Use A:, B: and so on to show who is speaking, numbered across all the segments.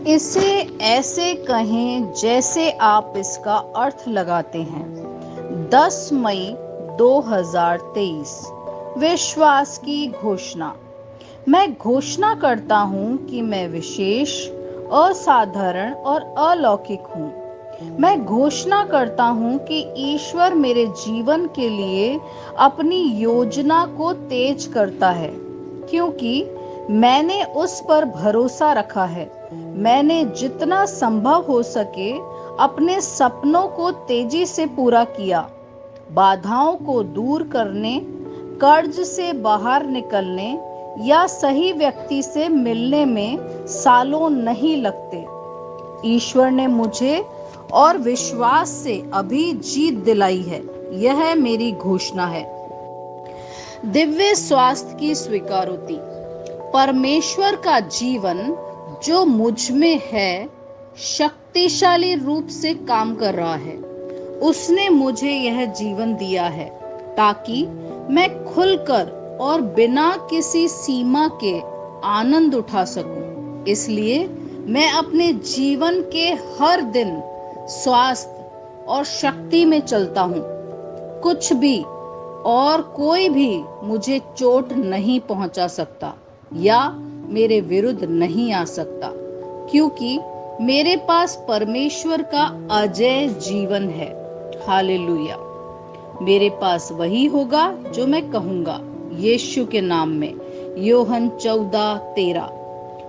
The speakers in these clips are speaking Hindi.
A: इसे ऐसे कहें जैसे आप इसका अर्थ लगाते हैं। 10 मई 2023। विश्वास की घोषणा। मैं घोषणा करता हूं कि मैं विशेष, असाधारण और अलौकिक हूं। मैं घोषणा करता हूं कि ईश्वर मेरे जीवन के लिए अपनी योजना को तेज करता है, क्योंकि मैंने उस पर भरोसा रखा है। मैंने जितना संभव हो सके अपने सपनों को तेजी से पूरा किया। बाधाओं को दूर करने, कर्ज से बाहर निकलने या सही व्यक्ति से मिलने में सालों नहीं लगते। ईश्वर ने मुझे और विश्वास से अभी जीत दिलाई है। यह मेरी घोषणा है। दिव्य स्वास्थ्य की स्वीकारोति। परमेश्वर का जीवन जो मुझ में है शक्तिशाली रूप से काम कर रहा है। उसने मुझे यह जीवन दिया है ताकि मैं खुलकर और बिना किसी सीमा के आनंद उठा सकूं। इसलिए मैं अपने जीवन के हर दिन स्वास्थ्य और शक्ति में चलता हूं। कुछ भी और कोई भी मुझे चोट नहीं पहुंचा सकता या मेरे विरुद्ध नहीं आ सकता, क्योंकि मेरे पास परमेश्वर का अजेय जीवन है। हालेलुया। मेरे पास वही होगा जो मैं कहूंगा, यीशु के नाम में। योहन 14:13।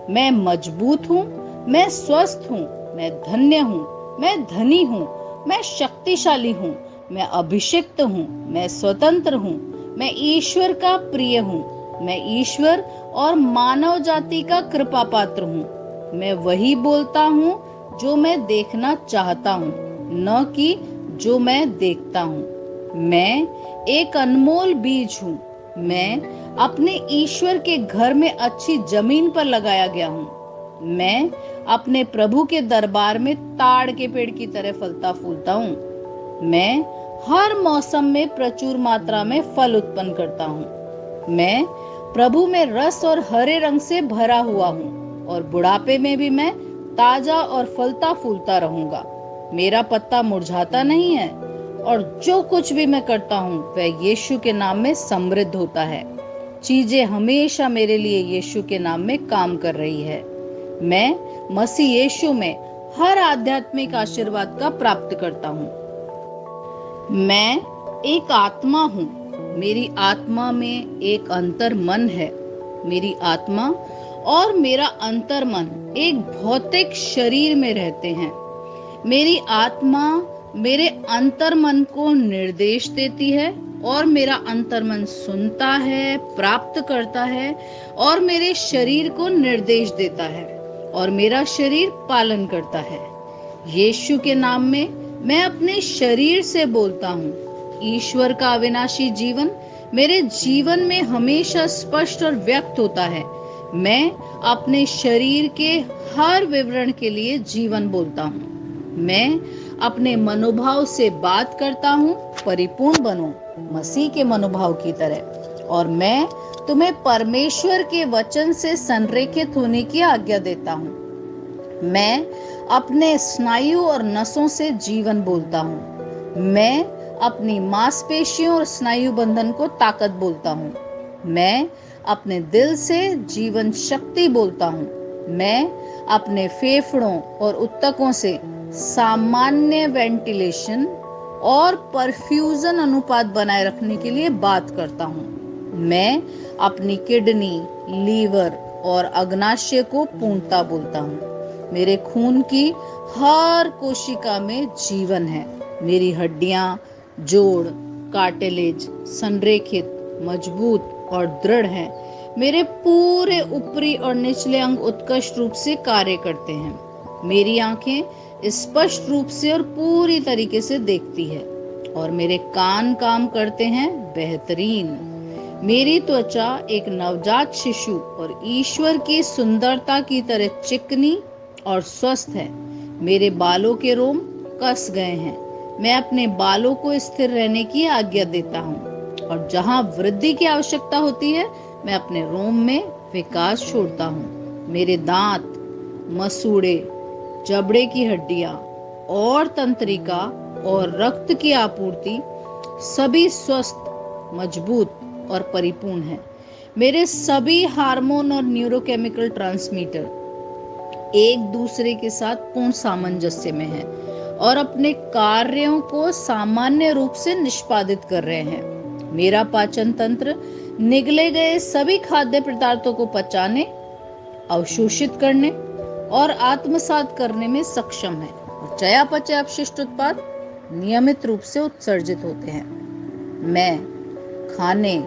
A: मैं मजबूत हूँ, मैं स्वस्थ हूँ, मैं धन्य हूँ, मैं धनी हूँ, मैं शक्तिशाली हूँ, मैं अभिषिक्त हूँ, मैं स्वतंत्र हूँ, मैं ईश्वर का प्रिय हूँ, मैं ईश्वर और मानव जाति का कृपा पात्र हूँ। मैं वही बोलता हूँ जो मैं देखना चाहता हूँ, न कि जो मैं देखता हूँ। मैं एक अनमोल बीज हूँ। मैं अपने ईश्वर के घर में अच्छी जमीन पर लगाया गया हूँ। मैं अपने प्रभु के दरबार में ताड़ के पेड़ की तरह फलता फूलता हूँ। मैं हर मौसम में प्रचुर मात्रा में फल उत्पन्न करता हूँ। मैं प्रभु में रस और हरे रंग से भरा हुआ हूँ और बुढ़ापे में भी मैं ताजा और फलता फूलता रहूंगा। मेरा पत्ता मुरझाता नहीं है और जो कुछ भी मैं करता हूँ वह यीशु के नाम में समृद्ध होता है। चीजें हमेशा मेरे लिए यीशु के नाम में काम कर रही है। मैं मसीह यीशु में हर आध्यात्मिक आशीर्वाद का प्राप्त करता हूँ। मैं एक आत्मा हूँ। मेरी आत्मा में एक अंतर मन है। मेरी आत्मा और मेरा अंतर मन एक भौतिक शरीर में रहते हैं। मेरी आत्मा मेरे अंतर मन को निर्देश देती है और मेरा अंतर मन सुनता है, प्राप्त करता है और मेरे शरीर को निर्देश देता है और मेरा शरीर पालन करता है। यीशु के नाम में मैं अपने शरीर से बोलता हूँ। ईश्वर का अविनाशी जीवन मेरे जीवन में हमेशा स्पष्ट और व्यक्त होता है। मैं अपने शरीर के हर विवरण के लिए जीवन बोलता हूँ। मैं अपने मनोभाव से बात करता हूँ, परिपूर्ण बनो मसीह के मनोभाव की तरह। और मैं तुम्हें परमेश्वर के वचन से संरेखित होने की आज्ञा देता हूँ। मैं अपने स्नायु और नसों से जीवन बोलता हूँ। मैं अपनी मांसपेशियों और स्नायु बंधन को ताकत बोलता हूँ। मैं अपने दिल से जीवन शक्ति बोलता हूँ। मैं अपने फेफड़ों और ऊतकों से सामान्य वेंटिलेशन और परफ्यूजन अनुपात बनाए रखने के लिए बात करता हूँ। मैं अपनी किडनी, लीवर और अग्नाशय को पूर्णता बोलता हूँ। मेरे खून की हर कोशिका में जीवन है। मेरी हड्डियां, जोड़, कार्टिलेज संरेखित, मजबूत और दृढ़ हैं। मेरे पूरे ऊपरी और निचले अंग उत्कृष्ट रूप से कार्य करते हैं। मेरी आंखें स्पष्ट रूप से और पूरी तरीके से देखती है और मेरे कान काम करते हैं बेहतरीन। मेरी त्वचा एक नवजात शिशु और ईश्वर की सुंदरता की तरह चिकनी और स्वस्थ है। मेरे बालों के रोम कस गए हैं। मैं अपने बालों को स्थिर रहने की आज्ञा देता हूँ और जहाँ वृद्धि की आवश्यकता होती है मैं अपने रोम में विकास छोड़ता हूँ। मेरे दांत मसूड़े, जबड़े की हड्डियां और तंत्रिका और रक्त की आपूर्ति सभी स्वस्थ, मजबूत और परिपूर्ण है। मेरे सभी हार्मोन और न्यूरोकेमिकल ट्रांसमीटर एक दूसरे के साथ पूर्ण सामंजस्य में है और अपने कार्यों को सामान्य रूप से निष्पादित कर रहे हैं। मेरा पाचन तंत्र निगले गए सभी खाद्य पदार्थों को पचाने, अवशोषित करने और आत्मसात करने में सक्षम है और चयापचय अपशिष्ट उत्पाद नियमित रूप से उत्सर्जित होते हैं। मैं खाने,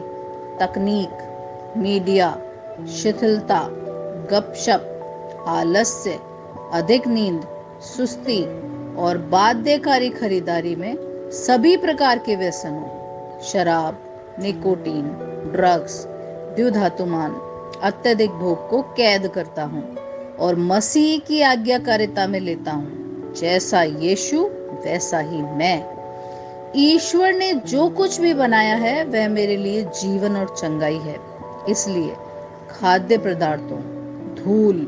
A: तकनीक, मीडिया, शिथिलता, गपशप, आलस्य, अधिक नींद, सुस्ती और बाध्यकारी खरीदारी में सभी प्रकार के व्यसनों, शराब, निकोटीन, ड्रग्स, द्युधातुमान, अत्यधिक भोग को कैद करता हूँ और मसीह की आज्ञाकारिता में लेता हूँ। जैसा यीशु वैसा ही मैं। ईश्वर ने जो कुछ भी बनाया है वह मेरे लिए जीवन और चंगाई है। इसलिए खाद्य पदार्थों, धूल,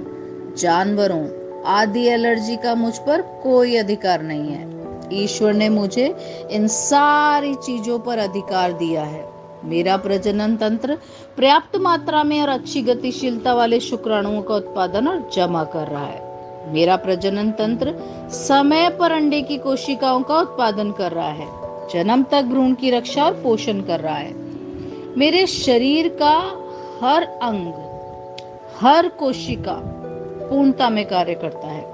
A: जानवरों आदि एलर्जी का मुझ पर कोई अधिकार नहीं है। ईश्वर ने मुझे इन सारी चीजों पर अधिकार दिया है। मेरा प्रजनन तंत्र पर्याप्त मात्रा में और अच्छी गतिशीलता वाले शुक्राणुओं का उत्पादन और जमा कर रहा है। मेरा प्रजनन तंत्र समय पर अंडे की कोशिकाओं का उत्पादन कर रहा है, जन्म तक भ्रूण की रक्षा और पोषण कर रहा है। मेरे शरीर का हर अंग, हर कोशिका पूर्णता में कार्य करता है,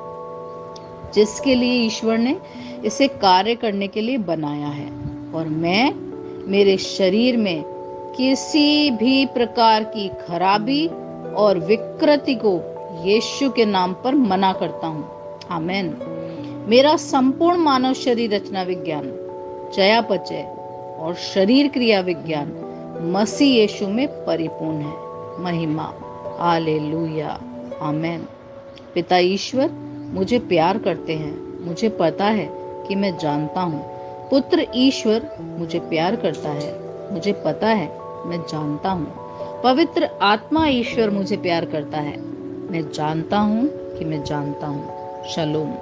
A: जिसके लिए ईश्वर ने इसे कार्य करने के लिए बनाया है। और मैं मेरे शरीर में किसी भी प्रकार की खराबी और विकृति को यीशु के नाम पर मना करता हूँ। आमीन। मेरा संपूर्ण मानव शरीर रचना विज्ञान, चयापचय और शरीर क्रिया विज्ञान मसीह यीशु में परिपूर्ण है। महिमा, हालेलुया, आमीन। पिता ईश्वर मुझे प्यार करते हैं। मुझे पता है कि मैं जानता हूँ। पुत्र ईश्वर मुझे प्यार करता है। मुझे पता है, मैं जानता हूँ। पवित्र आत्मा ईश्वर मुझे प्यार करता है। मैं जानता हूँ कि मैं जानता हूँ। शलोम।